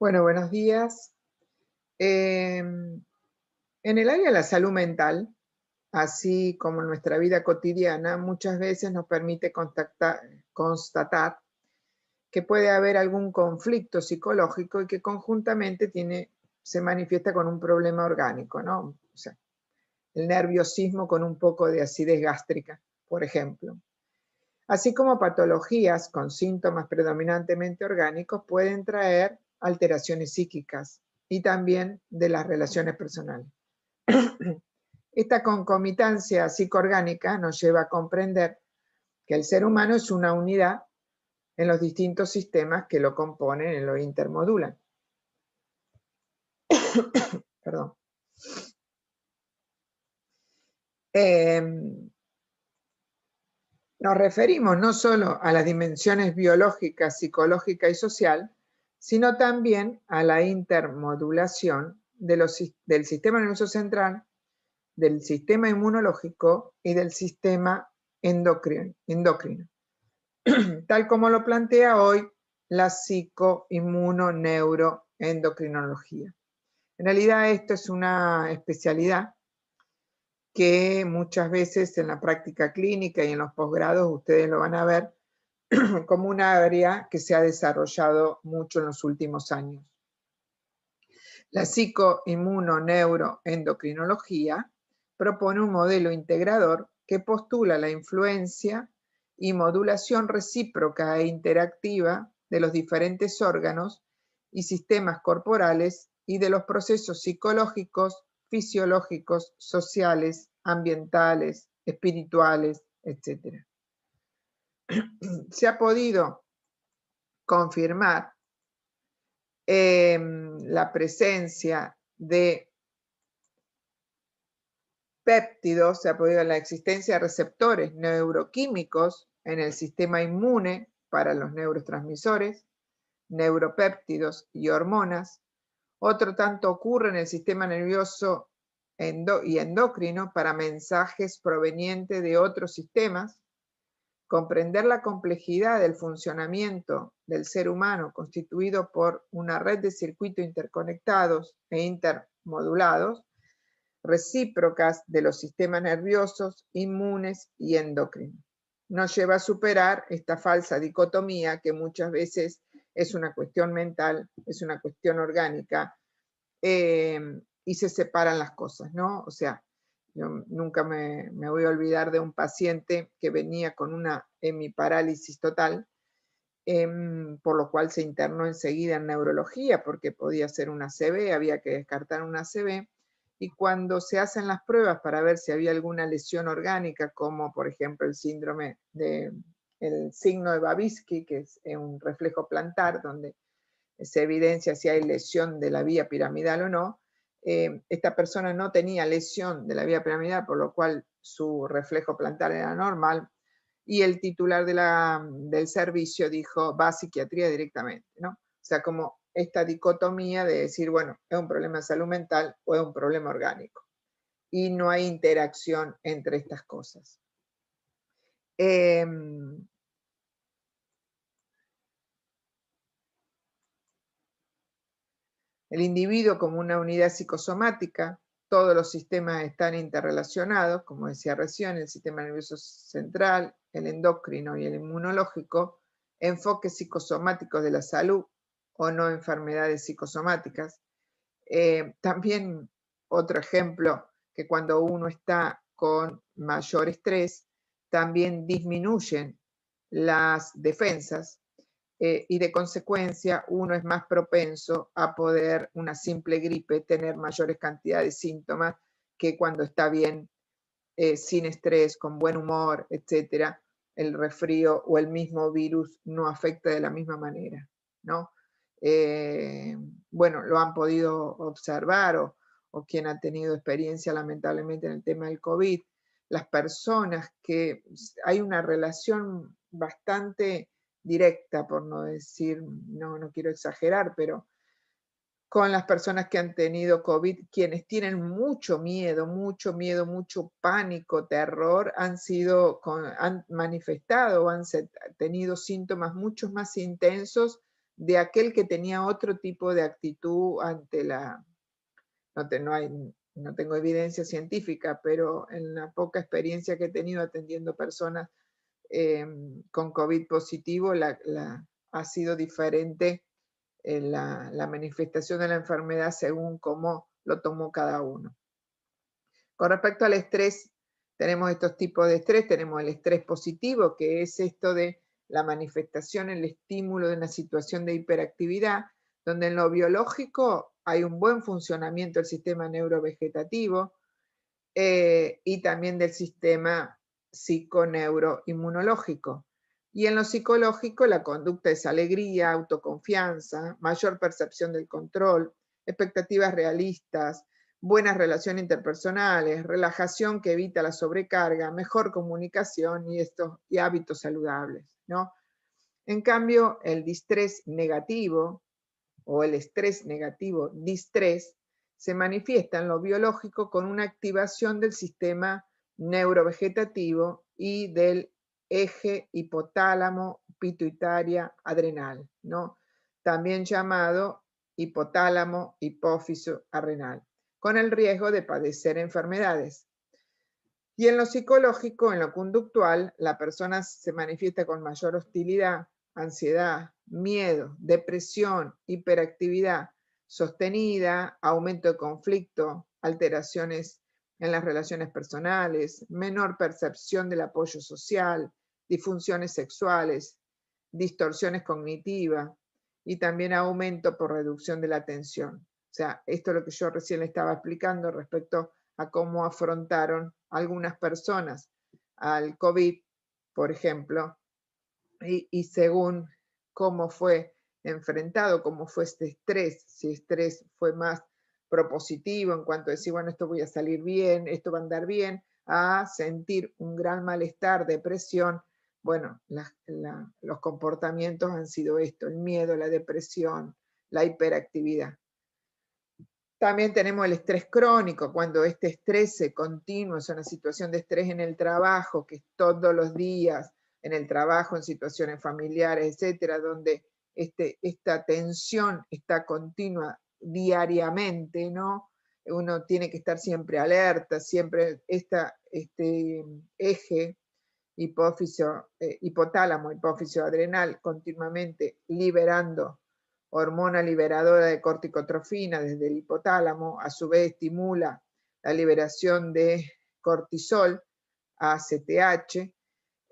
Bueno, buenos días. En el área de la salud mental, así como en nuestra vida cotidiana, muchas veces nos permite constatar que puede haber algún conflicto psicológico y que conjuntamente se manifiesta con un problema orgánico, ¿no? O sea, el nerviosismo con un poco de acidez gástrica, por ejemplo. Así como patologías con síntomas predominantemente orgánicos pueden traer alteraciones psíquicas y también de las relaciones personales. Esta concomitancia psicoorgánica nos lleva a comprender que el ser humano es una unidad en los distintos sistemas que lo componen y lo intermodulan. Perdón. Nos referimos no solo a las dimensiones biológica, psicológica y social, sino también a la intermodulación del sistema nervioso central, del sistema inmunológico y del sistema endocrino, tal como lo plantea hoy la psicoinmunoneuroendocrinología. En realidad esto es una especialidad que muchas veces en la práctica clínica y en los posgrados ustedes lo van a ver como un área que se ha desarrollado mucho en los últimos años. La psicoinmunoneuroendocrinología propone un modelo integrador que postula la influencia y modulación recíproca e interactiva de los diferentes órganos y sistemas corporales y de los procesos psicológicos, fisiológicos, sociales, ambientales, espirituales, etc. Se ha podido confirmar la presencia de péptidos, se ha podido la existencia de receptores neuroquímicos en el sistema inmune para los neurotransmisores, neuropéptidos y hormonas. Otro tanto ocurre en el sistema nervioso y endocrino para mensajes provenientes de otros sistemas. Comprender la complejidad del funcionamiento del ser humano constituido por una red de circuitos interconectados e intermodulados, recíprocas de los sistemas nerviosos, inmunes y endocrinos. Nos lleva a superar esta falsa dicotomía que muchas veces es una cuestión mental, es una cuestión orgánica, y se separan las cosas, ¿no? O sea, yo nunca me voy a olvidar de un paciente que venía con una hemiparálisis total, por lo cual se internó enseguida en neurología porque podía ser una ACV, había que descartar una ACV, y cuando se hacen las pruebas para ver si había alguna lesión orgánica, como por ejemplo el síndrome el signo de Babinski, que es un reflejo plantar, donde se evidencia si hay lesión de la vía piramidal o no. Esta persona no tenía lesión de la vía piramidal, por lo cual su reflejo plantar era normal, y el titular del servicio dijo, va a psiquiatría directamente, ¿no? O sea, como esta dicotomía de decir, bueno, es un problema de salud mental o es un problema orgánico. Y no hay interacción entre estas cosas. El individuo como una unidad psicosomática, todos los sistemas están interrelacionados, como decía recién, el sistema nervioso central, el endocrino y el inmunológico, enfoques psicosomáticos de la salud o no enfermedades psicosomáticas. También otro ejemplo, que cuando uno está con mayor estrés, también disminuyen las defensas, y de consecuencia uno es más propenso a poder, una simple gripe, tener mayores cantidades de síntomas que cuando está bien, sin estrés, con buen humor, etc. El resfrío o el mismo virus no afecta de la misma manera, ¿no? Bueno, lo han podido observar o quien ha tenido experiencia lamentablemente en el tema del COVID, las personas que hay una relación bastante directa, por no decir, no quiero exagerar, pero con las personas que han tenido COVID, quienes tienen mucho miedo, mucho pánico, terror, han manifestado o han tenido síntomas mucho más intensos de aquel que tenía otro tipo de actitud ante no tengo evidencia científica, pero en la poca experiencia que he tenido atendiendo personas con COVID positivo, ha sido diferente la manifestación de la enfermedad según cómo lo tomó cada uno. Con respecto al estrés, tenemos estos tipos de estrés. Tenemos el estrés positivo, que es esto de la manifestación, el estímulo de una situación de hiperactividad, donde en lo biológico hay un buen funcionamiento del sistema neurovegetativo y también del sistema psiconeuroinmunológico. Y en lo psicológico, la conducta es alegría, autoconfianza, mayor percepción del control, expectativas realistas, buenas relaciones interpersonales, relajación que evita la sobrecarga, mejor comunicación y hábitos saludables, ¿no? En cambio, el distrés negativo o el estrés negativo, distrés, se manifiesta en lo biológico con una activación del sistema neurovegetativo y del eje hipotálamo pituitaria adrenal, ¿no? También llamado hipotálamo hipófiso adrenal, con el riesgo de padecer enfermedades. Y en lo psicológico, en lo conductual, la persona se manifiesta con mayor hostilidad, ansiedad, miedo, depresión, hiperactividad sostenida, aumento de conflicto, alteraciones en las relaciones personales, menor percepción del apoyo social, disfunciones sexuales, distorsiones cognitivas y también aumento por reducción de la atención. O sea, esto es lo que yo recién le estaba explicando respecto a cómo afrontaron algunas personas al COVID, por ejemplo, y según cómo fue enfrentado, cómo fue este estrés, si estrés fue más propositivo en cuanto a decir, bueno, esto voy a salir bien, esto va a andar bien, a sentir un gran malestar, depresión. Bueno, los comportamientos han sido esto, el miedo, la depresión, la hiperactividad. También tenemos el estrés crónico, cuando este estrés continuo es una situación de estrés en el trabajo, que es todos los días, en el trabajo, en situaciones familiares, etcétera, donde esta tensión está continua diariamente, ¿no? Uno tiene que estar siempre alerta, siempre este eje hipotálamo, hipófiso adrenal, continuamente liberando hormona liberadora de corticotrofina desde el hipotálamo, a su vez estimula la liberación de cortisol, ACTH,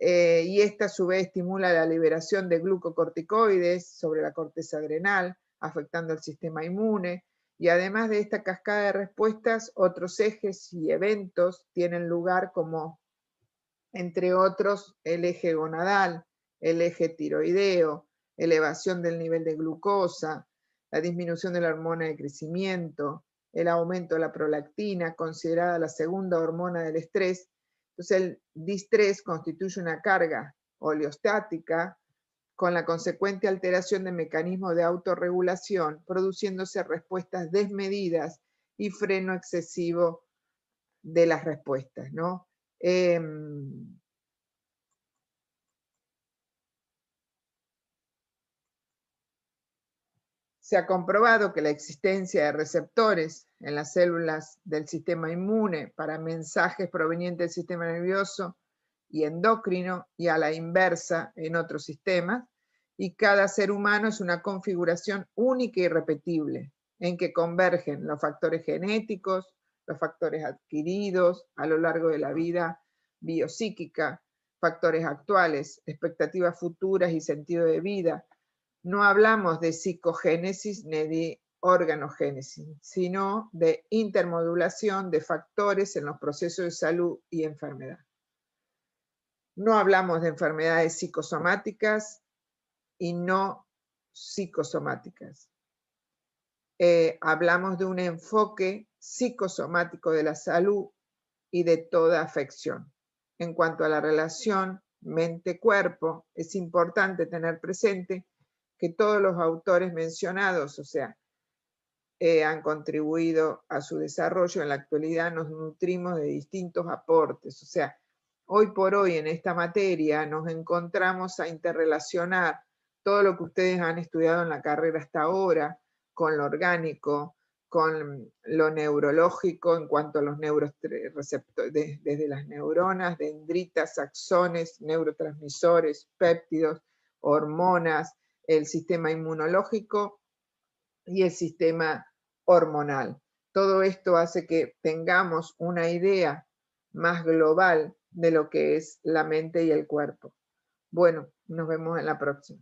y esta a su vez estimula la liberación de glucocorticoides sobre la corteza adrenal, afectando el sistema inmune, y además de esta cascada de respuestas, otros ejes y eventos tienen lugar como, entre otros, el eje gonadal, el eje tiroideo, elevación del nivel de glucosa, la disminución de la hormona de crecimiento, el aumento de la prolactina, considerada la segunda hormona del estrés. Entonces el distrés constituye una carga oleostática con la consecuente alteración de mecanismos de autorregulación, produciéndose respuestas desmedidas y freno excesivo de las respuestas, ¿no? Se ha comprobado que la existencia de receptores en las células del sistema inmune para mensajes provenientes del sistema nervioso y endocrino y a la inversa en otros sistemas, y cada ser humano es una configuración única y repetible en que convergen los factores genéticos, los factores adquiridos a lo largo de la vida biopsíquica, factores actuales, expectativas futuras y sentido de vida. No hablamos de psicogénesis ni de organogénesis, sino de intermodulación de factores en los procesos de salud y enfermedad. No hablamos de enfermedades psicosomáticas y no psicosomáticas. Hablamos de un enfoque psicosomático de la salud y de toda afección. En cuanto a la relación mente-cuerpo, es importante tener presente que todos los autores mencionados, o sea, han contribuido a su desarrollo. En la actualidad nos nutrimos de distintos aportes, o sea, hoy por hoy en esta materia nos encontramos a interrelacionar todo lo que ustedes han estudiado en la carrera hasta ahora, con lo orgánico, con lo neurológico en cuanto a los neuroreceptores, desde las neuronas, dendritas, axones, neurotransmisores, péptidos, hormonas, el sistema inmunológico y el sistema hormonal. Todo esto hace que tengamos una idea más global de lo que es la mente y el cuerpo. Bueno, nos vemos en la próxima.